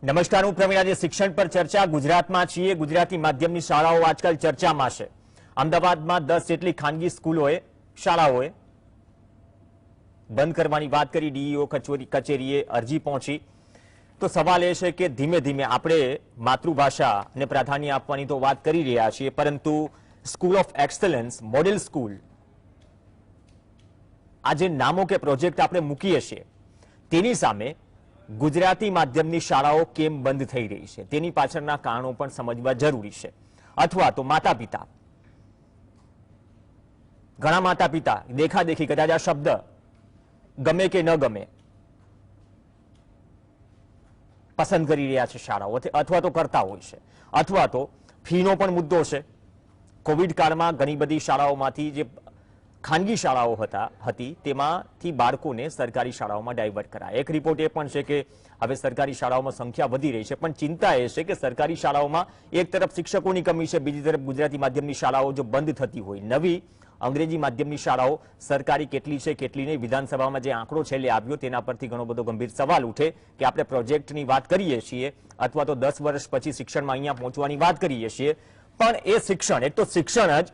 નમસ્કાર, હું પ્રવીણ. આજે શિક્ષણ પર ચર્ચા ગુજરાતમાં છીએ. ગુજરાતી માધ્યમની શાળાઓ આજકાલ ચર્ચામાં છે. અમદાવાદમાં 10 જેટલી ખાનગી સ્કૂલોએ શાળાઓએ બંધ કરવાની વાત કરી. ડીઈઓ કચેરીએ અરજી પહોંચી. તો સવાલ એ છે કે ધીમે ધીમે આપણે માતૃભાષાને પ્રાધાન્ય આપવાની તો વાત કરી રહ્યા છીએ, પરંતુ school of excellence, model school, આ જે નામો કે પ્રોજેક્ટ આપણે મૂકીએ છીએ તેની સામે ગુજરાતી માધ્યમની શાળાઓ કેમ બંધ થઈ રહી છે તેની પાછળના કારણો પણ સમજવા જરૂરી છે. અથવા તો માતા પિતા, ઘણા માતા પિતા દેખાદેખી કદાચ આ શબ્દ ગમે કે ન ગમે પસંદ કરી રહ્યા છે શાળાઓ, અથવા તો કરતા હોય છે, અથવા તો ફીનો પણ મુદ્દો છે. કોવિડ કાળમાં ઘણી બધી શાળાઓમાંથી જે ખાનગી શાળાઓ હતી તેમાંથી બાળકોને સરકારી શાળાઓમાં ડાયવર્ટ કરાય. એક રિપોર્ટ એ પણ છે કે હવે સરકારી શાળાઓમાં સંખ્યા વધી રહી છે, પણ ચિંતા એ છે કે સરકારી શાળાઓમાં એક તરફ શિક્ષકોની કમી છે, બીજી તરફ ગુજરાતી માધ્યમની શાળાઓ જો બંધ થતી હોય, નવી અંગ્રેજી માધ્યમની શાળાઓ સરકારી કેટલી છે કેટલી નહીં, વિધાનસભામાં જે આંકડો છેલ્લે આવ્યો તેના પરથી ઘણો બધો ગંભીર સવાલ ઉઠે કે આપણે પ્રોજેક્ટની વાત કરીએ છીએ અથવા તો 10 વર્ષ પછી શિક્ષણમાં અહીંયા પહોંચવાની વાત કરીએ છીએ, પણ એ શિક્ષણ, એક તો શિક્ષણ જ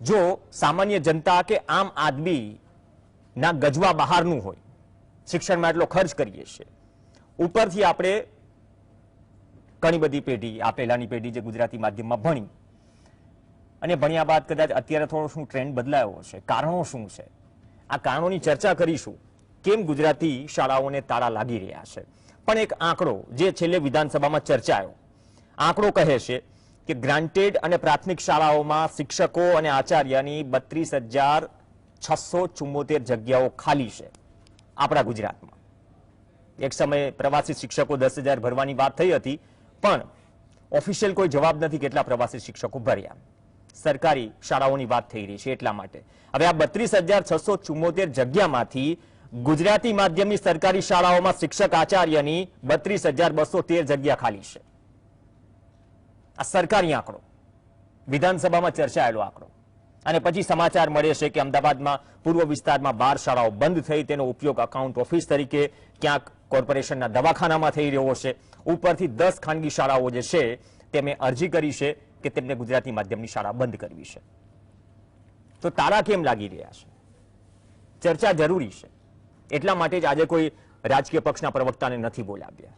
જો સામાન્ય જનતા કે આમ આદમી ના ગજવા બહારનું હોય, શિક્ષણમાં એટલો ખર્ચ કરીએ છીએ, ઉપરથી આપણે ઘણી બધી પેઢી, આ પહેલાની પેઢી જે ગુજરાતી માધ્યમમાં ભણી અને ભણ્યા બાદ કદાચ અત્યારે થોડો શું ટ્રેન્ડ બદલાયો છે, કારણો શું છે, આ કારણોની ચર્ચા કરીશું. કેમ ગુજરાતી શાળાઓને તાળા લાગી રહ્યા છે. પણ એક આંકડો જે છેલ્લે વિધાનસભામાં ચર્ચાયો, આંકડો કહે છે કે ગ્રાન્ટેડ અને પ્રાથમિક શાળાઓમાં શિક્ષકો અને આચાર્યની 32,674 જગ્યાઓ ખાલી છે આપણા ગુજરાતમાં. એક સમયે પ્રવાસી શિક્ષકો 10,000 ભરવાની વાત થઈ હતી, પણ ઓફિશિયલ કોઈ જવાબ નથી કેટલા પ્રવાસી શિક્ષકો ભર્યા. સરકારી શાળાઓની વાત થઈ રહી છે એટલા માટે. હવે આ 32,674 જગ્યામાંથી ગુજરાતી માધ્યમની સરકારી શાળાઓમાં શિક્ષક આચાર્યની 32,213 જગ્યા ખાલી છે. આ સરકારી આંકડો, વિધાનસભામાં ચર્ચાયેલો આંકડો. અને પછી સમાચાર મળે છે કે અમદાવાદમાં પૂર્વ વિસ્તારમાં 12 શાળાઓ બંધ થઈ, તેનો ઉપયોગ અકાઉન્ટ ઓફિસ તરીકે ક્યાંક કોર્પોરેશનના દવાખાનામાં થઈ રહ્યો છે. ઉપરથી 10 ખાનગી શાળાઓ જે છે તેમને અરજી કરી છે કે તેમને ગુજરાતી માધ્યમની શાળા બંધ કરવી છે. તો તાળા કેમ લાગી રહ્યા છે? ચર્ચા જરૂરી છે. એટલા માટે જ આજે કોઈ રાજકીય પક્ષના પ્રવક્તાને નથી બોલાવ્યા.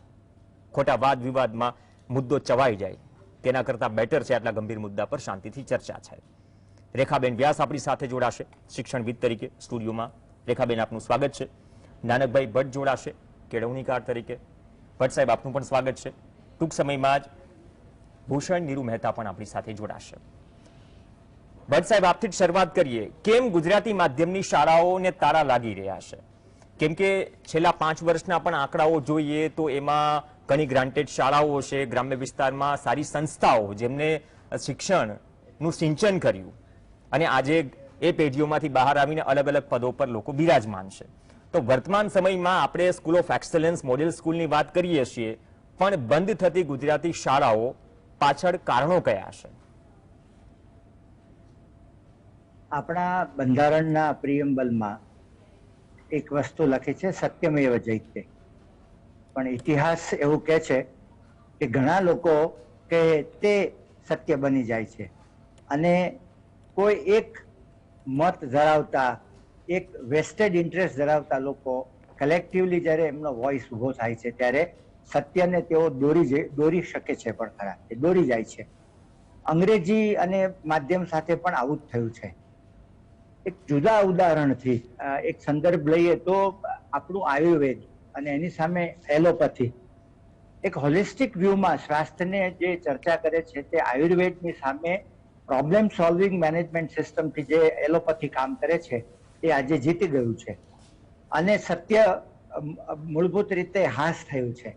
ખોટા વાદ વિવાદમાં મુદ્દો ચવાઈ જાય તેના કરતા બેટર છે આટલા ગંભીર મુદ્દા પર શાંતિથી ચર્ચા છે. રેખાબેન વ્યાસ આપણી સાથે જોડાશે શિક્ષણવિદ તરીકે સ્ટુડિયોમાં. રેખાબેન, આપનું સ્વાગત છે. નાનકભાઈ ભટ્ટ જોડાશે કેળવણીકાર તરીકે. ભટ્ટ સાહેબ, આપનું પણ સ્વાગત છે. ટૂંક સમયમાં જ ભૂષણ નીરુ મહેતા પણ આપણી સાથે જોડાશે. ભટ્ટ સાહેબ, આપથી જ શરૂઆત કરીએ. કેમ ગુજરાતી માધ્યમની શાળાઓને તાળા લાગી રહ્યા છે? કેમ કે છેલ્લા 5 વર્ષના પણ આંકડાઓ જોઈએ તો એમાં ઘણી ગ્રાન્ટેડ શાળાઓ છે, ગ્રામ્ય વિસ્તારમાં સારી સંસ્થાઓ જેમને શિક્ષણનું સિંચન કર્યું અને આજે એ પેઢીઓમાંથી બહાર આવીને અલગ અલગ પદો પર લોકો બિરાજમાન છે. તો વર્તમાન સમયમાં આપણે સ્કૂલ ઓફ એક્સલન્સ, મોડેલ સ્કૂલની વાત કરીએ છીએ, પણ બંધ થતી ગુજરાતી શાળાઓ પાછળ કારણો કયા છે? આપણા બંધારણના પ્રિએમ્બલમાં એક વસ્તુ લખી છે, સત્યમેવ જયતે. પણ ઇતિહાસ એવું કહે છે કે ઘણા લોકો કે તે સત્ય બની જાય છે અને કોઈ એક મત ધરાવતા, એક વેસ્ટેડ ઇન્ટરેસ્ટ ધરાવતા લોકો કલેક્ટિવલી જ્યારે એમનો વોઇસ ઉભો થાય છે ત્યારે સત્યને તેઓ દોરી શકે છે, પણ ખરા એ દોરી જાય છે. અંગ્રેજી અને માધ્યમ સાથે પણ આવું જ થયું છે. એક જુદા ઉદાહરણથી એક સંદર્ભ લઈએ તો આપણું આયુર્વેદ અને એની સામે એલોપેથી, એક હોલિસ્ટિક વ્યૂમાં સ્વાસ્થ્યને જે ચર્ચા કરે છે તે આયુર્વેદની સામે પ્રોબ્લેમ સોલ્વિંગ મેનેજમેન્ટ સિસ્ટમથી જે એલોપેથી કામ કરે છે એ આજે જીતી ગયું છે અને સત્ય મૂળભૂત રીતે હાસ થયું છે.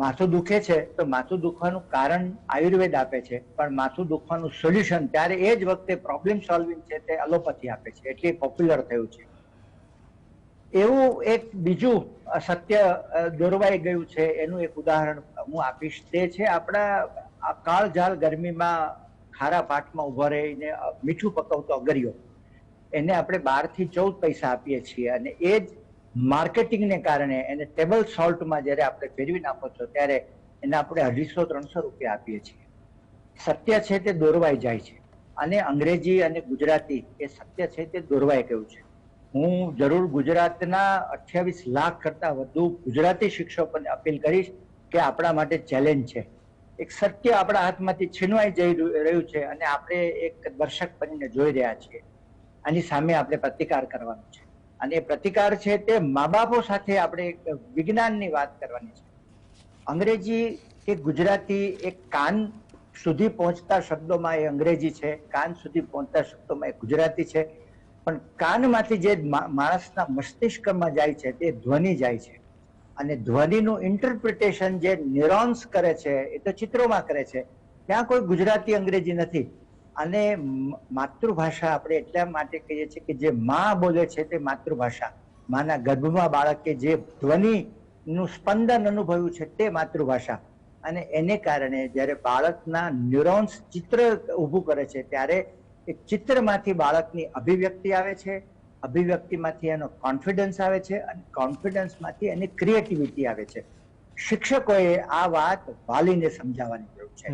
માથું દુખે છે તો માથું દુખવાનું કારણ આયુર્વેદ આપે છે, પણ માથું દુખવાનું સોલ્યુશન ત્યારે એ જ વખતે પ્રોબ્લેમ સોલ્વિંગ છે તે એલોપેથી આપે છે, એટલે પોપ્યુલર થયું છે. એવું એક બીજું સત્ય દોરવાઈ ગયું છે, એનું એક ઉદાહરણ હું આપીશ. તે છે આપણા કાળઝાળ ગરમીમાં ખારા પાટમાં ઉભો રહીને મીઠું પકવતો અગરિયો, એને આપણે 12 થી 14 પૈસા આપીએ છીએ અને એ જ માર્કેટિંગને કારણે એને ટેબલ સોલ્ટમાં જ્યારે આપણે ફેરવી નાખો છો ત્યારે એને આપણે 250-300 રૂપિયા આપીએ છીએ. સત્ય છે તે દોરવાઈ જાય છે અને અંગ્રેજી અને ગુજરાતી એ સત્ય છે તે દોરવાઈ ગયું છે. હું જરૂર ગુજરાતના 28 લાખ કરતા વધુ ગુજરાતી શિક્ષકોને અપીલ કરીશ કે આપણા માટે ચેલેન્જ છે. એક સત્ય આપણા હાથમાંથી છીનવાઈ જઈ રહ્યું છે અને આપણે એક દર્શક બનીને જોઈ રહ્યા છીએ. આની સામે આપણે પ્રતિકાર કરવાનો છે અને એ પ્રતિકાર છે તે મા બાપો સાથે આપણે વિજ્ઞાનની વાત કરવાની છે. અંગ્રેજી કે ગુજરાતી એક કાન સુધી પહોંચતા શબ્દોમાં એ અંગ્રેજી છે, કાન સુધી પહોંચતા શબ્દોમાં એ ગુજરાતી છે, પણ કાનમાંથી જે માણસના મસ્તિષ્કમાં જાય છે તે ધ્વનિ જાય છે અને ધ્વનિનું ઇન્ટરપ્રિટેશન જે ન્યુરોન્સ કરે છે એ તો ચિત્રોમાં કરે છે. ત્યાં કોઈ ગુજરાતી અંગ્રેજી નથી. અને માતૃભાષા આપણે એટલા માટે કહીએ છીએ કે જે માં બોલે છે તે માતૃભાષા, માના ગર્ભમાં બાળકે જે ધ્વનિનું સ્પંદન અનુભવ્યું છે તે માતૃભાષા. અને એને કારણે જ્યારે બાળકના ન્યુરોન્સ ચિત્ર ઊભું કરે છે ત્યારે એ ચિત્રમાંથી બાળકની અભિવ્યક્તિ આવે છે, અભિવ્યક્તિમાંથી એનો કોન્ફિડન્સ આવે છે અને કોન્ફિડન્સમાંથી એની ક્રિએટિવિટી આવે છે. શિક્ષકોએ આ વાત વાલીને સમજાવવાની જરૂર છે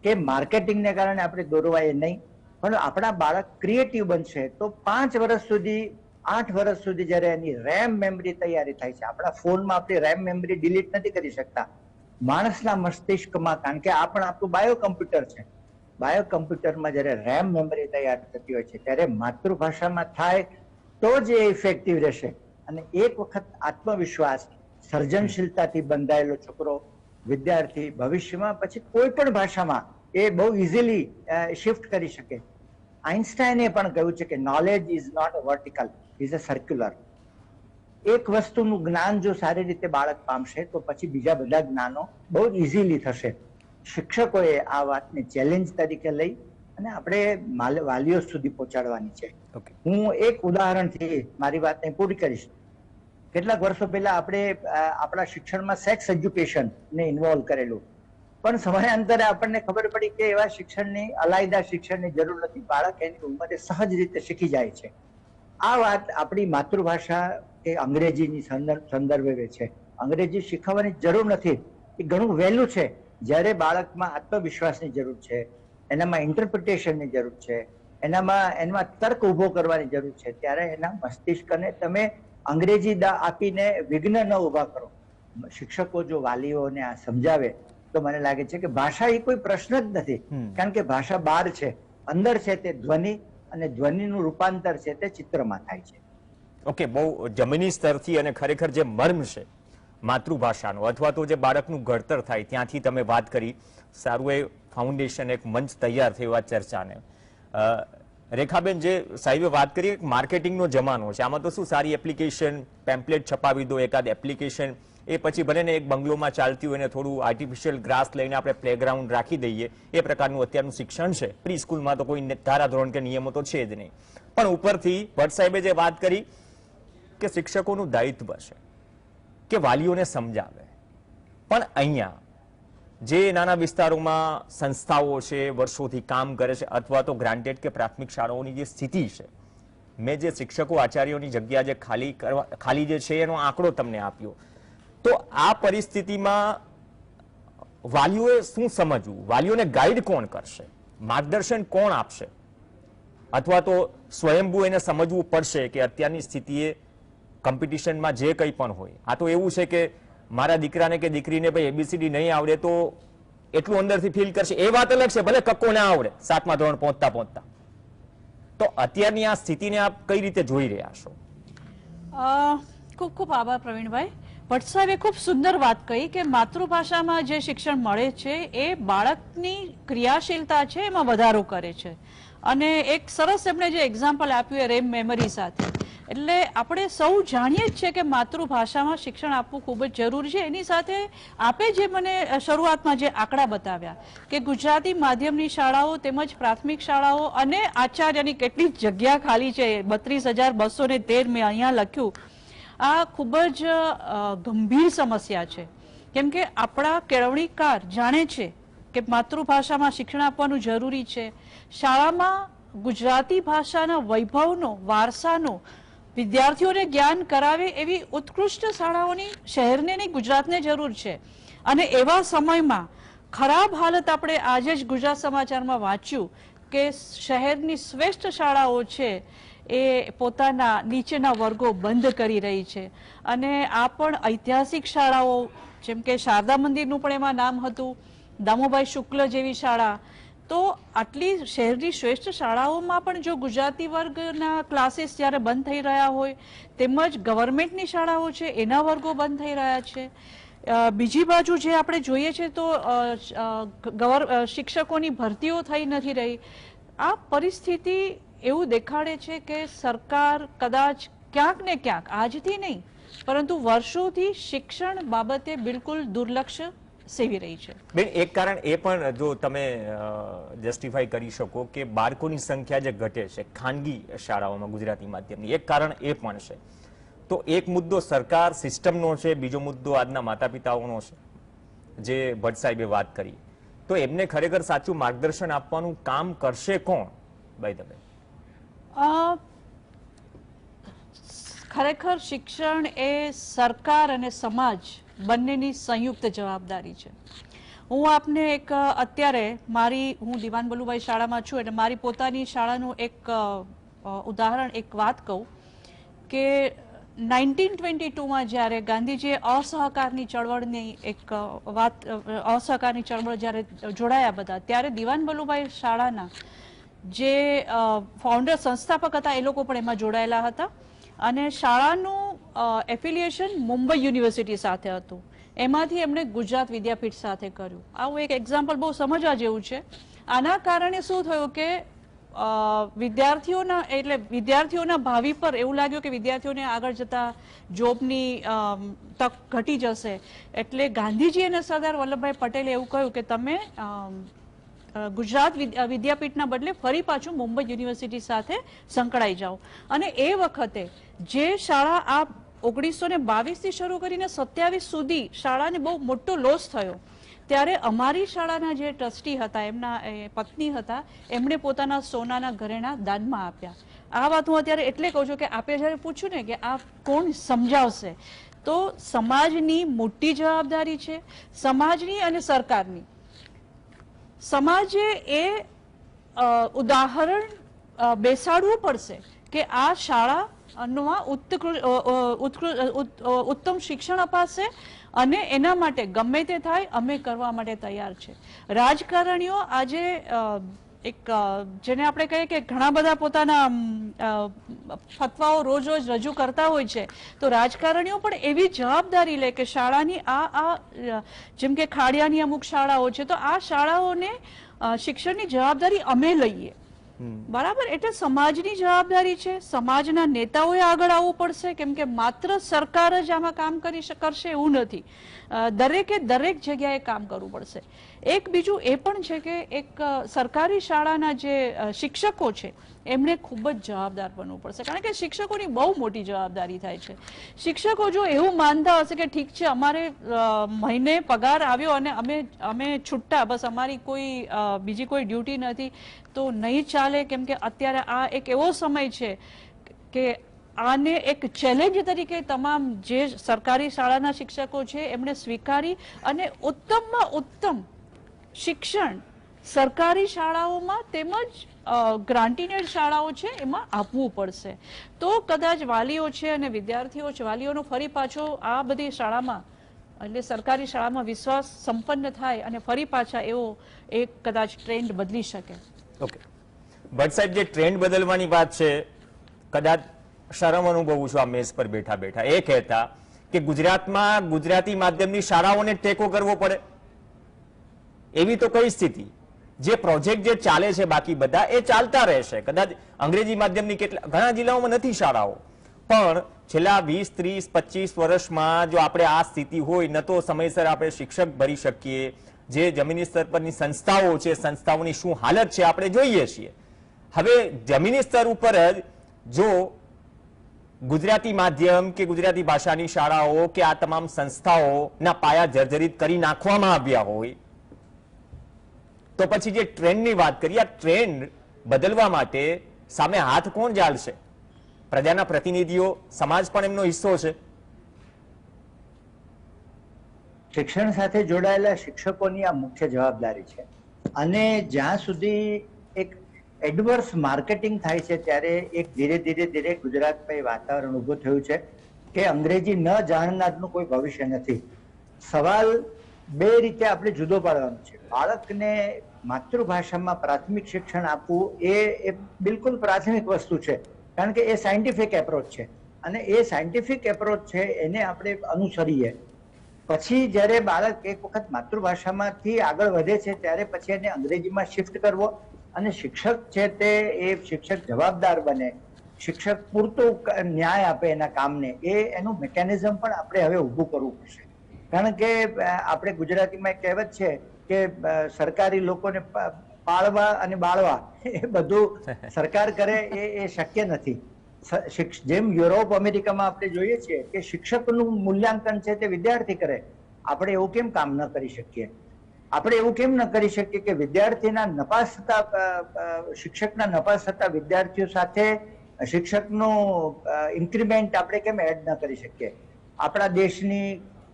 કે માર્કેટિંગને કારણે આપણે દોરવાય નહીં, પણ આપણા બાળક ક્રિએટિવ બનશે તો 5 વર્ષ સુધી 8 વર્ષ સુધી જ્યારે એની રેમ મેમરી તૈયારી થાય છે. આપણા ફોનમાં આપણી રેમ મેમરી ડિલીટ નથી કરી શકતા. માણસના મસ્તિષ્કમાં, કારણ કે આ પણ આપણું બાયો કમ્પ્યુટર છે, બાયો કમ્પ્યુટરમાં જ્યારે રેમ મેમરી તૈયાર થતી હોય છે ત્યારે માતૃભાષામાં થાય તો જ એ ઇફેક્ટિવ રહેશે. અને એક વખત આત્મવિશ્વાસ, સર્જનશીલતાથી બંધાયેલો છોકરો, વિદ્યાર્થી ભવિષ્યમાં પછી કોઈ પણ ભાષામાં એ બહુ ઇઝીલી શિફ્ટ કરી શકે. આઇન્સ્ટાઈને પણ કહ્યું છે કે knowledge is not a vertical, is a circular. એક વસ્તુનું જ્ઞાન જો સારી રીતે બાળક પામશે તો પછી બીજા બધા જ્ઞાનો બહુ ઇઝીલી થશે. શિક્ષકોએ આ વાતને ચેલેન્જ તરીકે લઈ અને આપણે વાલીઓ સુધી પહોંચાડવાની છે. હું એક ઉદાહરણથી મારી વાતને પૂરી કરીશ. કેટલાક વર્ષો પહેલા આપણે આપણા શિક્ષણમાં સેક્સ એજ્યુકેશન ને ઇન્વોલ્વ કરેલું, પણ સમયાંતરે આપણને ખબર પડી કે એવા શિક્ષણની, અલાયદા શિક્ષણની જરૂર નથી. બાળક એની ઉંમરે સહજ રીતે શીખી જાય છે. આ વાત આપણી માતૃભાષા એ અંગ્રેજીની સંદર્ભે છે. અંગ્રેજી શીખવવાની જરૂર નથી, એ ઘણું વહેલું છે. જ્યારે બાળકમાં આત્મવિશ્વાસની જરૂર છે, એનામાં ઇન્ટરપ્રિટેશનની જરૂર છે, એનામાં તર્ક ઉભો કરવાની જરૂર છે, ત્યારે એના મસ્તિષ્કને તમે અંગ્રેજી આપીને વિઘ્ન ન ઉભા કરો. શિક્ષકો જો વાલીઓને આ સમજાવે તો મને લાગે છે કે ભાષા એ કોઈ પ્રશ્ન જ નથી, કારણ કે ભાષા બહાર છે, અંદર છે તે ધ્વનિ, અને ધ્વનિનું રૂપાંતર છે તે ચિત્રમાં થાય છે. ઓકે, બહુ જમીની સ્તરથી અને ખરેખર જે મર્મ છે માતૃભાષાનો અથવા તો જે બાળકનું ઘડતર થાય ત્યાંથી તમે વાત કરી. સારું એ ફાઉન્ડેશન, એક મંચ તૈયાર થયો આ ચર્ચાને. રેખાબેન, જે સાહેબે વાત કરી માર્કેટિંગનો જમાનો છે, આમાં તો શું સારી એપ્લિકેશન, પેમ્પલેટ છપાવી દો, એકાદ એપ્લિકેશન, એ પછી ભલે ને એક બંગલોમાં ચાલતી હોય ને થોડું આર્ટિફિશિયલ ગ્રાસ લઈને આપણે પ્લેગ્રાઉન્ડ રાખી દઈએ, એ પ્રકારનું અત્યારનું શિક્ષણ છે. પ્રી સ્કૂલમાં તો કોઈ ધારાધોરણ કે નિયમો તો છે જ નહીં. પણ ઉપરથી ભટ્ટ સાહેબે જે વાત કરી કે શિક્ષકોનું દાયિત્વ છે કે વાલીઓને સમજાવે, પણ અહીંયા જે નાના વિસ્તારોમાં સંસ્થાઓ છે, વર્ષોથી કામ કરે છે, અથવા તો ગ્રાન્ટેડ કે પ્રાથમિક શાળાઓની જે સ્થિતિ છે, મેં જે શિક્ષકો આચાર્યોની જગ્યા જે ખાલી જે છે એનો આંકડો તમને આપ્યો, તો આ પરિસ્થિતિમાં વાલીઓએ શું સમજવું, વાલીઓને ગાઈડ કોણ કરશે, માર્ગદર્શન કોણ આપશે, અથવા તો સ્વયંભૂ એને સમજવું પડશે કે અત્યારની સ્થિતિએ કોમ્પિટિશનમાં જે કંઈ પણ હોય, આ તો એવું છે કે મારા દીકરાને કે દીકરીને ભાઈ એબીસીડી નહીં આવડે તો એટલું અંદરથી ફીલ કરશે, એ વાત અલગ છે, ભલે કક્કો ના આવડે 7મા ધોરણ પહોંચતા. તો અત્યારની આ સ્થિતિને આપ કઈ રીતે જોઈ રહ્યા છો? ખૂબ ખૂબ આભાર પ્રવીણભાઈ. ભટ્ટ સાહેબે ખૂબ સુંદર વાત કહી કે માતૃભાષામાં જે શિક્ષણ મળે છે એ બાળકની ક્રિયાશીલતા છે એમાં વધારો કરે છે. અને એક સરસ એમણે જે એક્ઝામ્પલ આપ્યું એ રેમ મેમરી સાથે, એટલે આપણે સૌ જાણીએ જ છે કે માતૃભાષામાં શિક્ષણ આપવું ખૂબ જ જરૂરી છે. એની સાથે આપે જે મને શરૂઆતમાં જે આંકડા બતાવ્યા કે ગુજરાતી માધ્યમની શાળાઓ તેમજ પ્રાથમિક શાળાઓ અને આચાર્યની કેટલી જગ્યા ખાલી છે, 32,213 મેં અહીંયા લખ્યું. આ ખૂબ જ ગંભીર સમસ્યા છે, કેમ કે આપણા કેળવણીકાર જાણે છે કે માતૃભાષામાં શિક્ષણ આપવાનું જરૂરી છે. શાળામાં ગુજરાતી ભાષાના વૈભવનો, વારસાનો વિદ્યાર્થીઓને જ્ઞાન કરાવે એવી ઉત્કૃષ્ટ શાળાઓની શહેરને નહીં ગુજરાતને જરૂર છે. અને એવા સમયમાં ખરાબ હાલત આપણે આજે જ ગુજરાત સમાચારમાં વાંચ્યું કે શહેરની શ્રેષ્ઠ શાળાઓ છે એ પોતાના નીચેના વર્ગો બંધ કરી રહી છે. અને આ પણ ઐતિહાસિક શાળાઓ, જેમ કે શારદા મંદિરનું પણ એમાં નામ હતું, દામોભાઈ શુક્લ જેવી શાળા. તો આટલી શહેરની શ્રેષ્ઠ શાળાઓમાં પણ જો ગુજરાતી વર્ગના ક્લાસીસ જ્યારે બંધ થઈ રહ્યા હોય, તેમજ ગવર્મેન્ટની શાળાઓ છે એના વર્ગો બંધ થઈ રહ્યા છે. બીજી બાજુ જે આપણે જોઈએ છે તો શિક્ષકોની ભરતીઓ થઈ નથી રહી. આ પરિસ્થિતિ એવું દેખાડે છે કે સરકાર કદાચ ક્યાંક ને ક્યાંક, આજથી નહીં પરંતુ વર્ષોથી શિક્ષણ બાબતે બિલકુલ દુર્લક્ષ સેવી રહી છે. બેન, એક કારણ એ પણ જો તમે જસ્ટિફાઈ કરી શકો કે બાળકોની સંખ્યા જે ઘટે છે ખાનગી શાળાઓમાં ગુજરાતી માધ્યમની, એક કારણ એ પણ છે. તો એક મુદ્દો સરકાર સિસ્ટમનો છે, બીજો મુદ્દો આજના માતા પિતાઓનો છે, જે ભટ્ટ સાહેબે વાત કરી. તો એમને ખરેખર સાચું માર્ગદર્શન આપવાનું કામ કરશે કોણ? બાય ધ વે, ખરેખર શિક્ષણ એ સરકાર અને સમાજ બંનેની સંયુક્ત જવાબદારી છે. હું આપને એક અત્યારે હું દિવાન બલુભાઈ શાળામાં છું એટલે મારી પોતાની શાળાનું એક ઉદાહરણ, એક વાત કહું કે 1922માં જ્યારે ગાંધીજીએ અસહકારની ચળવળની એક વાત, અસહકારની ચળવળ જ્યારે જોડાયા બધા, ત્યારે દિવાન બલુભાઈ શાળાના જે ફાઉન્ડર, સંસ્થાપક હતા એ લોકો પણ એમાં જોડાયેલા હતા. અને શાળાનું એફિલિએશન મુંબઈ યુનિવર્સિટી સાથે હતું. એમાંથી એમણે ગુજરાત વિદ્યાપીઠ સાથે કર્યું. આવું એક એક્ઝામ્પલ બહુ સમજવા જેવું છે. આના કારણે શું થયું કે વિદ્યાર્થીઓના ભાવિ પર એવું લાગ્યું કે વિદ્યાર્થીઓને આગળ જતા જોબની તક ઘટી જશે. એટલે ગાંધીજી અને સરદાર વલ્લભભાઈ પટેલે એવું કહ્યું કે તમે ગુજરાત વિદ્યાપીઠના બદલે ફરી પાછું મુંબઈ યુનિવર્સિટી સાથે સંકળાઈ જાઓ. અને એ વખતે જે શાળા આ 1922 થી શરૂ કરીને 27 સુધી શાળાને બહુ મોટો લોસ થયો, ત્યારે અમારી શાળાના જે ટ્રસ્ટી હતા, એમના પત્ની હતા, એમણે પોતાના સોનાના ઘરેણા દાનમાં આપ્યા. આ વાત હું અત્યારે એટલે કહું છું કે આપે જયારે પૂછ્યું ને કે આ કોણ સમજાવશે, તો સમાજની મોટી જવાબદારી છે, સમાજની અને સરકારની. સમાજે એ ઉદાહરણ બેસાડવું પડશે કે આ શાળામાં ઉત્તમ શિક્ષણ અપાશે અને એના માટે ગમે તે થાય અમે કરવા માટે તૈયાર છે. રાજકારણીઓ આજે એક જેને આપણે કહીએ કે ઘણા બધા પોતાના ફતવાઓ રોજ રોજ રજૂ કરતા હોય છે, તો રાજકારણીઓ પણ એવી જવાબદારી લે કે શાળાની જેમ કે ખાડિયાની અમુક શાળાઓ છે, તો આ શાળાઓને શિક્ષણની જવાબદારી અમે લઈએ. બરાબર? એટલે સમાજની જવાબદારી છે. સમાજના નેતાઓએ આગળ આવવું પડશે, કેમ કે માત્ર સરકાર જ આમાં કામ કરશે એવું નથી. દરેકે દરેક જગ્યાએ કામ કરવું પડશે. એક બીજું એ પણ છે કે એક સરકારી શાળાના જે શિક્ષકો છે એમણે ખૂબ જ જવાબદાર બનવું પડશે, કારણ કે શિક્ષકોની બહુ મોટી જવાબદારી થાય છે. શિક્ષકો જો એવું માનતા હશે કે ઠીક છે અમારે મહિને પગાર આવ્યો અને અમે છૂટા, બસ અમારી બીજી કોઈ ડ્યુટી નથી, તો નહીં ચાલે. કેમ કે અત્યારે આ એક એવો સમય છે કે આને એક ચેલેન્જ તરીકે તમામ જે સરકારી શાળાના શિક્ષકો છે એમણે સ્વીકારી અને ઉત્તમમાં ઉત્તમ શિક્ષણ સરકારી શાળાઓમાં તેમજ ગ્રાન્ટીનેડ શાળાઓ છે એમાં આપવું પડશે. તો કદાચ વાલીઓ છે અને વિદ્યાર્થીઓ છે, વાલીઓનો ફરી પાછો આ બધી શાળામાં, એટલે સરકારી શાળામાં વિશ્વાસ સંપન્ન થાય અને ફરી પાછા એવો એક કદાચ ટ્રેન્ડ બદલી શકે. ઓકે ભટ્ટ સાહેબ, જે ટ્રેન્ડ બદલવાની વાત છે, કદાચ શરમ અનુભવું છું આ મેઝ પર બેઠા બેઠા એ કહેતા કે ગુજરાતમાં ગુજરાતી માધ્યમની શાળાઓને ટેકો કરવો પડે, એવી તો કઈ સ્થિતિ? જે પ્રોજેક્ટ જે ચાલે છે બાકી બધા એ ચાલતા રહેશે. કદાચ અંગ્રેજી માધ્યમની ઘણા જિલ્લાઓમાં નથી શાળાઓ, પણ છેલ્લા 20, 30, 25 વર્ષમાં જો આપણે આ સ્થિતિ હોય, ન તો સમયસર આપણે શિક્ષક ભરી શકીએ, જે જમીની સ્તર પરની સંસ્થાઓ છે, સંસ્થાઓની શું હાલત છે આપણે જોઈએ છીએ. હવે જમીની સ્તર ઉપર જ જો ગુજરાતી માધ્યમ કે ગુજરાતી ભાષાની શાળાઓ કે આ તમામ સંસ્થાઓના પાયા જર્જરિત કરી નાખવામાં આવ્યા હોય, તો પછી જે ટ્રેન્ડની વાત કરી, આ ટ્રેન્ડ બદલવા માટે સામે હાથ કોણ ઝાલશે? પ્રજાના પ્રતિનિધિઓ, સમાજ પણ એમનો હિસ્સો છે. શિક્ષણ સાથે જોડાયેલા શિક્ષકોની આ મુખ્ય જવાબદારી છે. અને જ્યાં સુધી એક એડવર્સ માર્કેટિંગ થાય છે ત્યારે એક ધીરે ધીરે ગુજરાતમાં એ વાતાવરણ ઊભું થયું છે કે અંગ્રેજી ન જાણનારનું કોઈ ભવિષ્ય નથી. સવાલ બે રીતે આપણે જુદો પાડવાનો છે. બાળકને માતૃભાષામાં પ્રાથમિક શિક્ષણ આપવું એ બિલકુલ પ્રાથમિક વસ્તુ છે, કારણ કે એ સાયન્ટિફિક એપ્રોચ છે અને એ સાયન્ટિફિક એપ્રોચ છે એને આપણે અનુસરીએ. પછી જ્યારે બાળક એક વખત માતૃભાષામાંથી આગળ વધે છે ત્યારે પછી એને અંગ્રેજીમાં શિફ્ટ કરવો અને શિક્ષક છે તે એ શિક્ષક જવાબદાર બને, શિક્ષક પૂરતું ન્યાય આપે એના કામને, એનું મિકેનિઝમ પણ આપણે હવે ઊભું કરવું પડશે. કારણ કે આપણે ગુજરાતીમાં એક કહેવત છે કે સરકારી લોકોને પાળવા અને બાળવા એ બધું સરકાર કરે એ શક્ય નથી. જેમ યુરોપ અમેરિકામાં આપણે જોઈએ છીએ કે શિક્ષકનું મૂલ્યાંકન છે તે વિદ્યાર્થી કરે, આપણે એવું કેમ કામ ન કરી શકીએ? આપણે એવું કેમ ન કરી શકીએ કે વિદ્યાર્થીના નપાસ થતા શિક્ષકના નપાસ થતા વિદ્યાર્થીઓ સાથે શિક્ષકનું ઇન્ક્રીમેન્ટ આપણે કેમ એડ ન કરી શકીએ? આપણા દેશની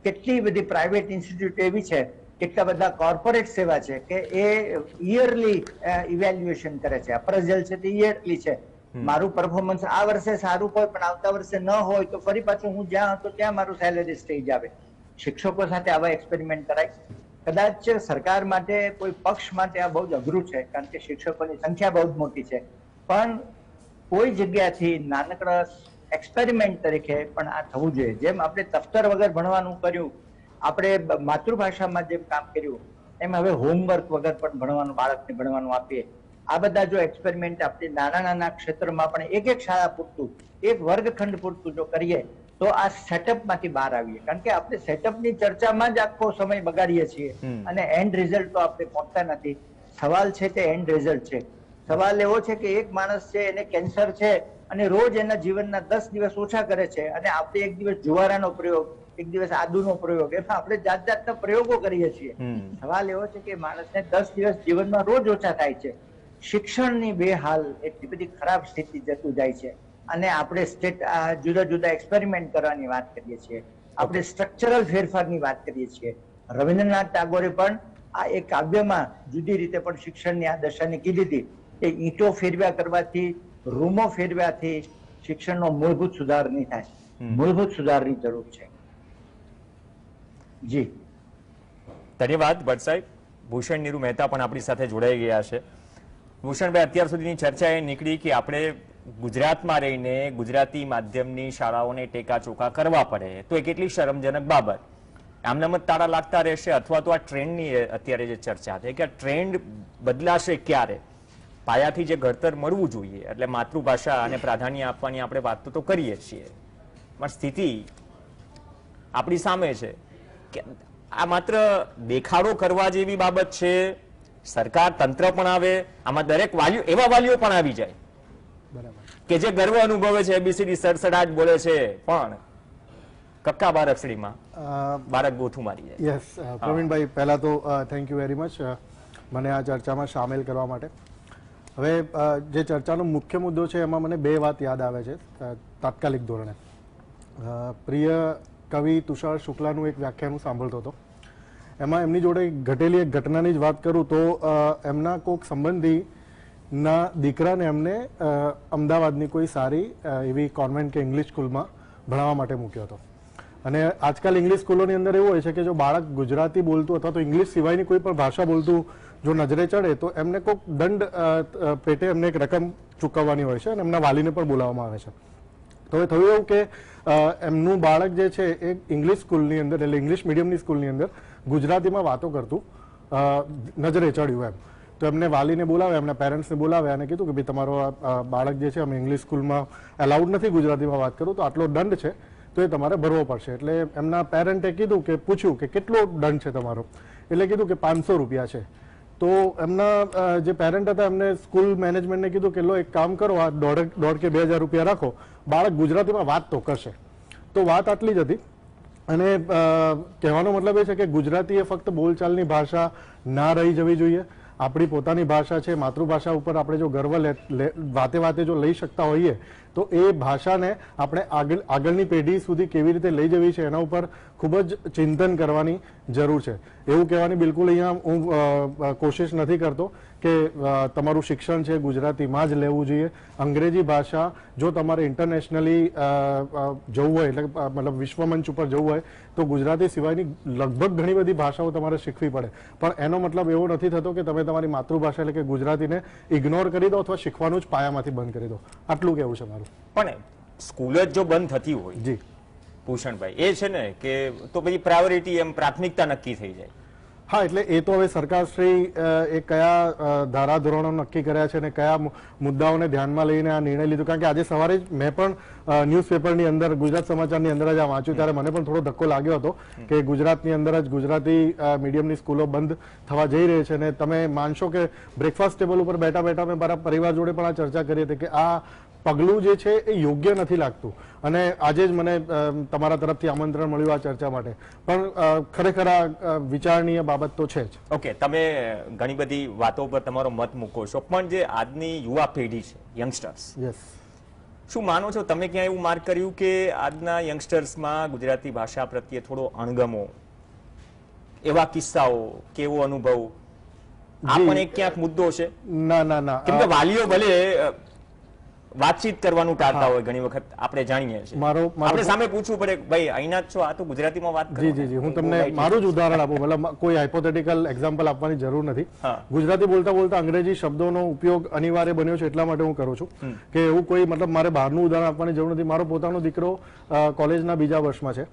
કેટલી બધી પ્રાઇવેટ ઇન્સ્ટિટ્યૂટ એવી છે, કેટલા બધા કોર્પોરેટ સેવા છે કે એ યરલી ઇવેલ્યુએશન કરે છે. અપ્રેઝલ છે તે યરલી છે. મારું પરફોર્મન્સ આ વર્ષે સારું હોય પણ આવતા વર્ષે ન હોય તો ફરી પાછું હું જ્યાં હતો ત્યાં મારું સેલેરી સ્ટેજ આવે. શિક્ષકો સાથે આવા એક્સપેરિમેન્ટ કરાય. કદાચ સરકાર માટે, કોઈ પક્ષ માટે આ બહુ જ અઘરું છે, કારણ કે શિક્ષકોની સંખ્યા બહુ જ મોટી છે. પણ કોઈ જગ્યાથી નાનકડા એક્સપેરિમેન્ટ તરીકે પણ આ થવું જોઈએ. જેમ આપણે દફતર વગર ભણવાનું કર્યું, આપણે માતૃભાષામાં જેમ કામ કર્યું, એમ હવે હોમવર્ક વગર પણ ભણવાનું, બાળકને ભણવાનું આપીએ. આ બધા જો એક્સપેરિમેન્ટ આપણે નાના ક્ષેત્રમાં પણ એક શાળા પૂરતું, એક વર્ગખંડ પૂરતું જો કરીએ તો આ સેટઅપમાંથી બહાર આવીએ. કારણ કે આપણે સેટઅપની ચર્ચામાં જ આખો સમય બગાડીએ છીએ અને એન્ડ રિઝલ્ટ તો આપણે પહોંચતા નથી. સવાલ છે તે એન્ડ રિઝલ્ટ છે. સવાલ એવો છે કે એક માણસ છે એને કેન્સર છે અને રોજ એના જીવનના 10 દિવસ ઓછા કરે છે અને આપણે એક દિવસ જુવારાનો પ્રયોગ, એક દિવસ આદુનો પ્રયોગ, એમાં આપણે જાતના પ્રયોગો કરીએ છીએ. સવાલ એવો છે કે માણસને 10 દિવસ જીવનમાં રોજ ઓછા થાય છે. શિક્ષણની બે હાલ એટલી બધી ખરાબ સ્થિતિ જતું જાય છે અને આપણે જુદા જુદા એક્સપેરિમેન્ટ કરવાની વાત કરીએ છીએ, આપણે સ્ટ્રક્ચરલ ફેરફારની વાત કરીએ છીએ. રવિન્દ્રનાથ ટાગોરે પણ આ એક કાવ્યમાં જુદી રીતે પણ શિક્ષણની આ દશાને કીધી હતી કે ઈંટો ફેરવ્યા કરવાથી, રૂમો ફેરવ્યાથી શિક્ષણનો મૂળભૂત સુધાર નહીં થાય. મૂળભૂત સુધારની જરૂર છે. જી ધન્યવાદ ભટ્ટ સાહેબ. ભૂષણ નીરુ મહેતા પણ આપણી સાથે જોડાઈ ગયા છે. ભૂષણભાઈ, અત્યાર સુધીની ચર્ચા એ નીકળી કે આપણે ગુજરાતમાં રહીને ગુજરાતી માધ્યમની શાળાઓને ટેકા-ચોકા કરવા પડે તો એ કેટલી શરમજનક બાબત. આમનામ જ તાળા લાગતા રહેશે અથવા તો આ ટ્રેન્ડની અત્યારે જે ચર્ચા છે કે આ ટ્રેન્ડ બદલાશે ક્યારે? પાયાથી જે ઘડતર મળવું જોઈએ, એટલે માતૃભાષા અને પ્રાધાન્ય આપવાની આપણે વાત તો કરીએ છીએ, પણ સ્થિતિ આપણી સામે છે કે આ માત્ર દેખાડો કરવા જેવી બાબત છે. સરકાર, તંત્ર પણ આવે, આમાં દરેક વાલીઓ, એવા વાલીઓ પણ આવી જાય કે જે ગર્વ અનુભવે છે, એબીસીડી સડસડાટ બોલે છે, પણ કક્કા બાર અક્ષરીમાં બાળક ગોથું મારી જાય. યસ પ્રવીણભાઈ, પહેલા તો થેન્ક યુ વેરી મચ મને આ ચર્ચામાં સામેલ કરવા માટે. હવે જે ચર્ચાનો મુખ્ય મુદ્દો છે એમાં મને બે વાત યાદ આવે છે તાત્કાલિક ધોરણે. પ્રિય કવિ તુષાર શુક્લાનું એક વ્યાખ્યાન હું સાંભળતો હતો. એમાં એમની જોડે ઘટેલી એક ઘટનાની જ વાત કરું તો એમના કોઈક સંબંધીના દીકરાને એમને અમદાવાદની કોઈ સારી એવી કોન્વેન્ટ કે ઇંગ્લિશ સ્કૂલમાં ભણાવવા માટે મૂક્યો હતો. અને આજકાલ ઇંગ્લિશ સ્કૂલોની અંદર એવું હોય છે કે જો બાળક ગુજરાતી બોલતું અથવા તો ઇંગ્લિશ સિવાયની કોઈ પણ ભાષા બોલતું જો નજરે ચડે તો એમને કોઈક દંડ પેટે એમને એક રકમ ચૂકવવાની હોય છે અને એમના વાલીને પણ બોલાવવામાં આવે છે. તો એ થયું એવું કે એમનું બાળક જે છે એ ઇંગ્લિશ સ્કૂલની અંદર, એટલે ઇંગ્લિશ મીડિયમની સ્કૂલની અંદર ગુજરાતીમાં વાતો કરતું નજરે ચડ્યું એમ. તો એમને વાલીને બોલાવે, એમના પેરેન્ટ્સને બોલાવે અને કીધું કે ભાઈ તમારો બાળક જે છે અમે ઇંગ્લિશ સ્કૂલમાં એલાઉડ નથી ગુજરાતીમાં વાત કરું, તો આટલો દંડ છે તો એ તમારે ભરવો પડશે. એટલે એમના પેરેન્ટે કીધું કે પૂછ્યું કે કેટલો દંડ છે તમારો, એટલે કીધું કે 500 રૂપિયા છે. તો એમના જે પેરેન્ટ હતા એમને સ્કૂલ મેનેજમેન્ટને કીધું કે લો એક કામ કરો, આ દોઢ કે 2000 રૂપિયા રાખો, બાળક ગુજરાતીમાં વાત તો કરશે. તો વાત આટલી જ હતી. અને કહેવાનો મતલબ એ છે કે ગુજરાતી એ ફક્ત બોલચાલની ભાષા ના રહી જવી જોઈએ. આપણી પોતાની ભાષા છે, માતૃભાષા ઉપર આપણે જો ગર્વ વાતે વાતે જો લઈ શકતા હોઈએ તો એ ભાષાને આપણે આગળની પેઢી સુધી કેવી રીતે લઈ જવી છે એના ઉપર ખૂબ જ ચિંતન કરવાની જરૂર છે. એવું કહેવાની બિલકુલ અહીંયા હું કોશિશ નથી કરતો કે તમારું શિક્ષણ છે ગુજરાતીમાં જ લેવું જોઈએ. અંગ્રેજી ભાષા જો તમારે ઇન્ટરનેશનલી જવું હોય એટલે મતલબ વિશ્વમંચ ઉપર જવું હોય તો ગુજરાતી સિવાયની લગભગ ઘણી બધી ભાષાઓ તમારે શીખવી પડે, પણ એનો મતલબ એવો નથી થતો કે તમે તમારી માતૃભાષા એટલે કે ગુજરાતીને ઇગ્નોર કરી દો અથવા શીખવાનું જ પાયામાંથી બંધ કરી દો. આટલું કેવું છે મારું. પણ સ્કૂલ જ જો બંધ થતી હોય જી ભૂષણભાઈ, એ છે ને કે તો પછી પ્રાયોરિટી એમ પ્રાથમિકતા નક્કી થઈ જાય. હા, એટલે એ તો હવે સરકારશ્રી એ કયા ધારાધોરણો નક્કી કર્યા છે અને કયા મુદ્દાઓને ધ્યાનમાં લઈને આ નિર્ણય લીધો. કારણ કે આજે સવારે જ મેં પણ ન્યૂઝપેપરની અંદર ગુજરાત સમાચારની અંદર જ આ વાંચ્યું ત્યારે મને પણ થોડો ધક્કો લાગ્યો હતો કે ગુજરાતની અંદર જ ગુજરાતી મીડિયમની સ્કૂલો બંધ થવા જઈ રહી છે. અને તમે માનશો કે બ્રેકફાસ્ટ ટેબલ ઉપર બેઠા બેઠા મેં મારા પરિવાર જોડે પણ આ ચર્ચા કરી હતી કે આ પગલું જે છે એ યોગ્ય નથી લાગતું. અને આજે જ મને તમારા તરફથી આમંત્રણ મળ્યું આ ચર્ચા માટે, પણ ખરેખર આ વિચારણીય બાબત તો છે જ. ઓકે, તમે ઘણી બધી વાતો પર તમારો મત મૂકો છો, પણ જે આજની યુવા પેઢી છે, યંગસ્ટર્સ, યસ, શું માનો છો તમે ક્યાં એવું માર્ક કર્યું કે આજના યંગસ્ટર્સમાં ગુજરાતી ભાષા પ્રત્યે થોડો અણગમો, એવા કિસ્સાઓ, કેવો અનુભવ, આ પણ એક ક્યાંક મુદ્દો છે? ના ના ના, કેમ કે વાલીઓ ભલે વાતચીત કરવાનું ટાળતા હોય ઘણી વખત, આપણે જાણીએ છીએ, આપણે સામે પૂછવું પડે ભાઈ અહીંના જ છો, આ તો ગુજરાતીમાં વાત કરો. જી જી જી, હું તમને મારું જ ઉદાહરણ આપું, મતલબ કોઈ હાઇપોથેટિકલ એક્ઝામ્પલ આપવાની જરૂર નથી. ગુજરાતી બોલતા બોલતા અંગ્રેજી શબ્દોનો ઉપયોગ અનિવાર્ય બન્યો છે એટલા માટે હું કરું છું કે એવું કોઈ મતલબ મારે બહારનું ઉદાહરણ આપવાની જરૂર નથી. મારો પોતાનો દીકરો કોલેજના બીજા વર્ષમાં છે,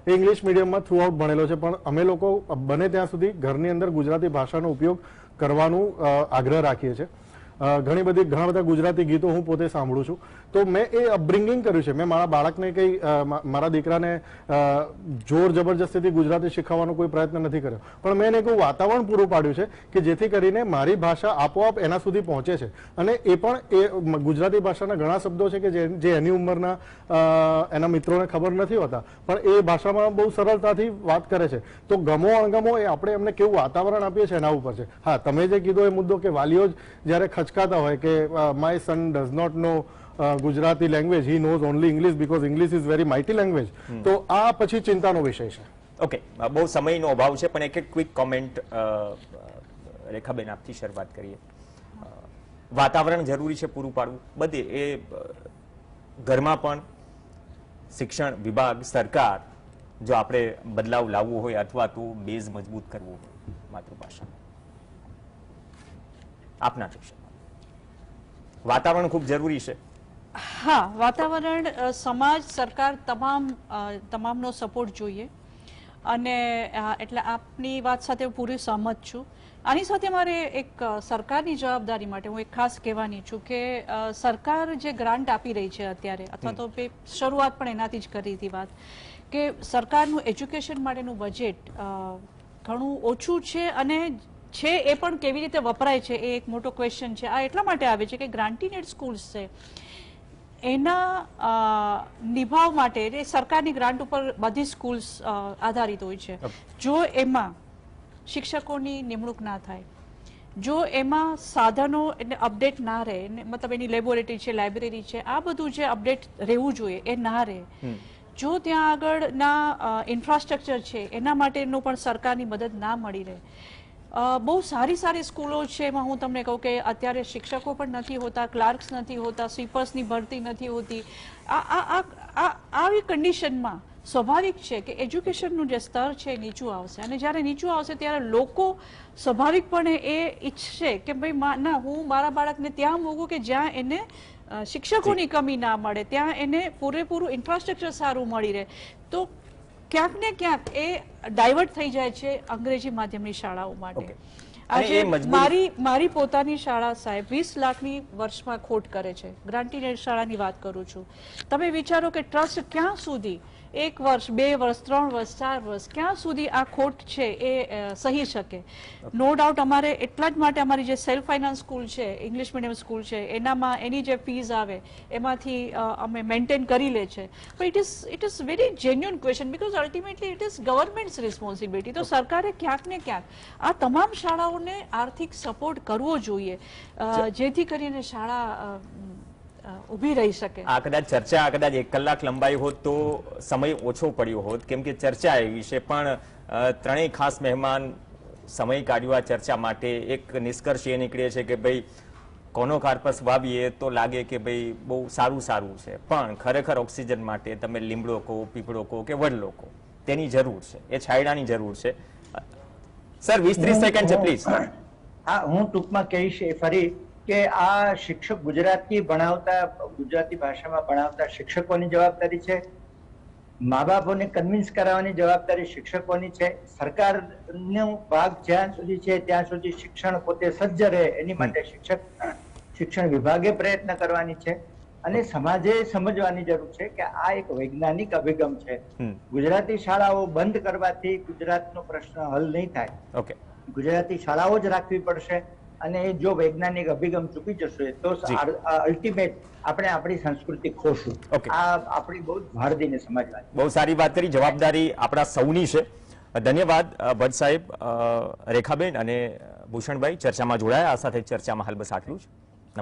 એ ઇંગ્લિશ મીડિયમમાં થ્રુ આઉટ ભણેલો છે, પણ અમે લોકો બને ત્યાં સુધી ઘરની અંદર ગુજરાતી ભાષાનો ઉપયોગ કરવાનું આગ્રહ રાખીએ છીએ. ઘણા બધા ગુજરાતી ગીતો હું પોતે સાંભળું છું, તો મેં એ અપબ્રિંગિંગ કર્યું છે. મેં મારા બાળકને કંઈ મારા દીકરાને જોર જબરજસ્તીથી ગુજરાતી શીખવવાનો કોઈ પ્રયત્ન નથી કર્યો, પણ મેં એને કોઈ વાતાવરણ પૂરું પાડ્યું છે કે જેથી કરીને મારી ભાષા આપોઆપ એના સુધી પહોંચે છે. અને એ પણ એ ગુજરાતી ભાષાના ઘણા શબ્દો છે કે જે એની ઉંમરના એના મિત્રોને ખબર નથી હોતા, પણ એ ભાષામાં બહુ સરળતાથી વાત કરે છે. તો ગમો અણગમો એ આપણે એમને કેવું વાતાવરણ આપીએ છીએ એના ઉપર છે. હા, તમે જે કીધો એ મુદ્દો કે વાલીઓ જ જ્યારે ખચકાતા હોય કે my son does not know Gujarati language, he knows only English because English is very mighty language, તો આ પછી ચિંતાનો વિષય છે. ઓકે, બહુ સમયનો અભાવ છે, પણ એક ક્વિક કોમેન્ટ રેખાબેન આપથી શરૂઆત કરીએ. વાતાવરણ જરૂરી છે પૂરું પાડવું બધે, એ ઘરમાં પણ શિક્ષણ વિભાગ, સરકાર, જો આપણે બદલાવ લાવવો હોય અથવા તો બેઝ મજબૂત કરવો હોય માતૃભાષા, આપના શિક્ષણ વાતાવરણ ખૂબ જરૂરી છે. હા, વાતાવરણ, સમાજ, સરકાર તમામનો સપોર્ટ જોઈએ. અને એટલે આપની વાત સાથે પૂરી સહમત છું. આની સાથે મારે એક સરકારની જવાબદારી માટે હું એક ખાસ કહેવાની છું કે સરકાર જે ગ્રાન્ટ આપી રહી છે અત્યારે, અથવા તો શરૂઆત પણ એનાથી જ કરી હતી વાત, કે સરકારનું એજ્યુકેશન માટેનું બજેટ ઘણું ઓછું છે, અને છે એ પણ કેવી રીતે વપરાય છે એ એક મોટો ક્વેશ્ચન છે. આ એટલા માટે આવે છે કે ગ્રાન્ટીનેડ સ્કૂલ્સ છે એના નિભાવ માટે સરકારની ગ્રાન્ટ ઉપર બધી સ્કૂલ્સ આધારિત હોય છે. જો એમાં શિક્ષકોની નિમણૂક ના થાય, જો એમાં સાધનો અપડેટ ના રહે, મતલબ એની લેબોરેટરી છે, લાઇબ્રેરી છે, આ બધું જે અપડેટ રહેવું જોઈએ એ ના રહે, જો ત્યાં આગળના ઇન્ફ્રાસ્ટ્રક્ચર છે એના માટેનું પણ સરકારની મદદ ના મળી રહે, બહુ સારી સારી સ્કૂલો છે એમાં હું તમને કહું કે અત્યારે શિક્ષકો પણ નથી હોતા, ક્લાર્ક્સ નથી હોતા, સ્વીપર્સની ભરતી નથી હોતી. આવી કન્ડિશનમાં સ્વાભાવિક છે કે એજ્યુકેશનનું જે સ્તર છે એ નીચું આવશે, અને જ્યારે નીચું આવશે ત્યારે લોકો સ્વાભાવિકપણે એ ઈચ્છશે કે ભાઈ ના, હું મારા બાળકને ત્યાં મૂકું કે જ્યાં એને શિક્ષકોની કમી ના મળે, ત્યાં એને પૂરેપૂરું ઇન્ફ્રાસ્ટ્રક્ચર સારું મળી રહે. તો ક્યાંક ને ક્યાંક એ ડાયવર્ટ થઈ જાય છે અંગ્રેજી માધ્યમની શાળાઓ માટે. આજે મારી પોતાની શાળા સાહેબ 20 લાખની વર્ષમાં ખોટ કરે છે. ગ્રાન્ટીનેડ શાળાની વાત કરું છું. તમે વિચારો કે ટ્રસ્ટ ક્યાં સુધી 1 વર્ષ, 2 વર્ષ, 3 વર્ષ, 4 વર્ષ ક્યાં સુધી આ ખોટ છે એ સહી શકે. નો ડાઉટ અમારે એટલા જ માટે અમારી જે સેલ્ફ ફાઇનાન્સ સ્કૂલ છે, ઇંગ્લિશ મીડિયમ સ્કૂલ છે, એનામાં એની જે ફીઝ આવે એમાંથી અમે મેન્ટેન કરી લે છે. પણ it is very genuine question, because ultimately it is governments responsibility. તો સરકારે ક્યાંક ને ક્યાંક આ તમામ શાળાઓને આર્થિક સપોર્ટ કરવો જોઈએ, જેથી કરીને શાળા ઊભી રહી શકે. આ ચર્ચા કદાચ 1 કલાક લંબાઈ હોત તો સમય ઓછો પડ્યો હોત, કેમ કે ચર્ચા એ વિશે પણ ત્રણેય ખાસ મહેમાન સમય કાઢ્યો આ ચર્ચા માટે. એક નિષ્કર્ષ એ નીકળે છે કે ભાઈ કોનોકાર્પસ વાવીએ તો લાગે કે ભાઈ બહુ સારું છે, પણ ખરેખર ઓક્સિજન માટે તમે લીમડો કહો, પીપળો કહો કે વડલો કહો, તેની જરૂર છે, એ છાંયડાની જરૂર છે. સર 20-30 સેકન્ડ છે પ્લીઝ. હા, હું ટૂંકમાં કહીશ એ ફરી કે આ શિક્ષક ગુજરાતી ભાષામાં ભણાવતા શિક્ષકોની જવાબદારી છે. મા બાપોને કન્વિન્સ કરાવવાની જવાબદારી શિક્ષકોની છે. સરકારનો ભાગ જ્યાં સુધી છે ત્યાં સુધી શિક્ષણ પોતે સજ્જ રહે એની માટે શિક્ષણ વિભાગે પ્રયત્ન કરવાની છે. અને સમાજે સમજવાની જરૂર છે કે આ એક વૈજ્ઞાનિક અભિગમ છે. ગુજરાતી શાળાઓ બંધ કરવાથી ગુજરાતનો પ્રશ્ન હલ નહીં થાય. ઓકે, ગુજરાતી શાળાઓ જ રાખવી પડશે. અને જો વૈજ્ઞાનિક અભિગમ ચૂકી જશે તો અલ્ટિમેટ આપણે આપણી સંસ્કૃતિ ખોશું. આ આપણી બહુ ભારતીય સમજવાની. બહુ સારી વાત કરી. જવાબદારી આપણા સૌની છે. ધન્યવાદ ભટ્ટ સાહેબ, રેખાબેન અને ભૂષણભાઈ ચર્ચામાં જોડાયા. આ સાથે ચર્ચામાં હાલ બસ આટલું જ.